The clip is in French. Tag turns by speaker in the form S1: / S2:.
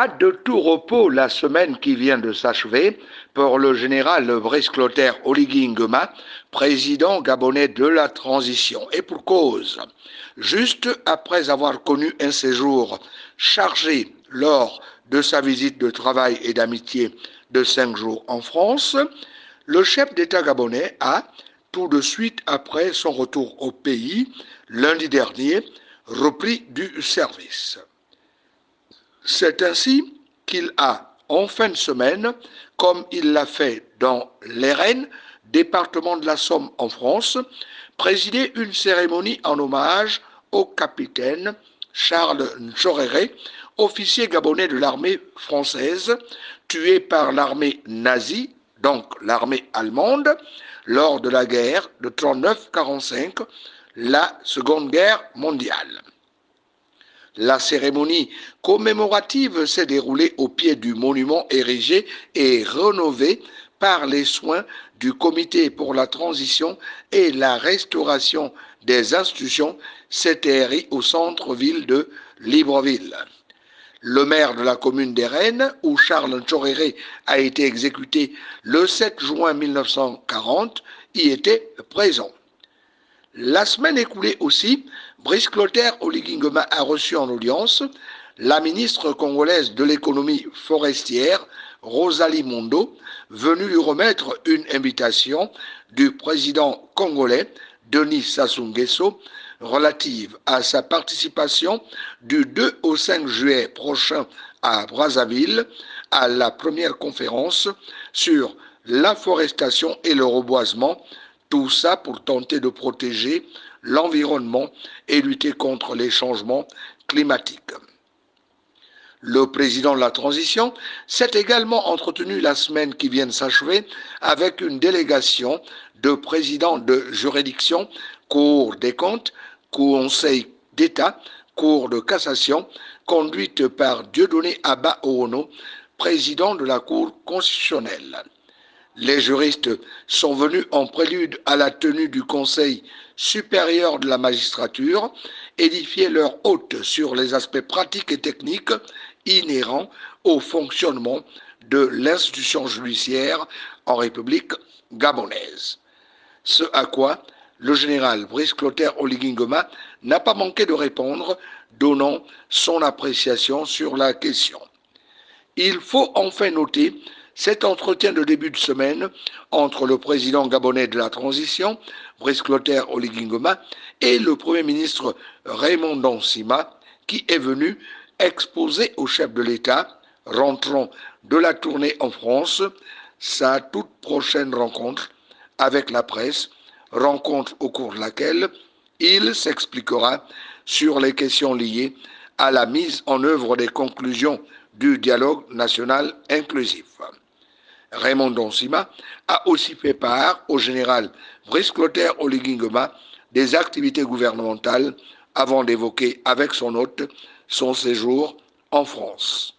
S1: Pas de tout repos la semaine qui vient de s'achever pour le général Brice Clotaire Oligui Nguema, président gabonais de la transition. Et pour cause, juste après avoir connu un séjour chargé lors de sa visite de travail et d'amitié de 5 jours en France, le chef d'État gabonais a, tout de suite après son retour au pays, lundi dernier, repris du service. C'est ainsi qu'il a, en fin de semaine, comme il l'a fait dans l'Aisne, département de la Somme en France, présidé une cérémonie en hommage au capitaine Charles Ntchoréré, officier gabonais de l'armée française, tué par l'armée nazie, donc l'armée allemande, lors de la guerre de 39-45, la Seconde Guerre mondiale. La cérémonie commémorative s'est déroulée au pied du monument érigé et rénové par les soins du Comité pour la transition et la restauration des institutions CTRI au centre-ville de Libreville. Le maire de la commune des Rennes, où Charles Ntchoréré a été exécuté le 7 juin 1940, y était présent. La semaine écoulée aussi, Brice Clotaire Oligui Nguema a reçu en audience la ministre congolaise de l'économie forestière, Rosalie Mondo, venue lui remettre une invitation du président congolais, Denis Sassou Nguesso, relative à sa participation du 2 au 5 juillet prochain à Brazzaville à la première conférence sur l'afforestation et le reboisement, tout ça pour tenter de protéger l'environnement et lutter contre les changements climatiques. Le président de la transition s'est également entretenu la semaine qui vient de s'achever avec une délégation de présidents de juridiction, Cour des comptes, Conseil d'État, Cour de cassation, conduite par Dieudonné Abba Oono, président de la Cour constitutionnelle. Les juristes sont venus en prélude à la tenue du Conseil supérieur de la magistrature, édifier leur hôte sur les aspects pratiques et techniques inhérents au fonctionnement de l'institution judiciaire en République gabonaise. Ce à quoi le général Brice Clotaire Oligui Nguema n'a pas manqué de répondre, donnant son appréciation sur la question. Il faut enfin noter cet entretien de début de semaine entre le président gabonais de la transition, Brice Clotaire Oligui Nguema, et le Premier ministre Raymond Nsima, qui est venu exposer au chef de l'État, rentrant de la tournée en France, sa toute prochaine rencontre avec la presse, rencontre au cours de laquelle il s'expliquera sur les questions liées à la mise en œuvre des conclusions du dialogue national inclusif. Raymond Nsima a aussi fait part au général Brice Clotaire Oligui Nguema des activités gouvernementales avant d'évoquer avec son hôte son séjour en France.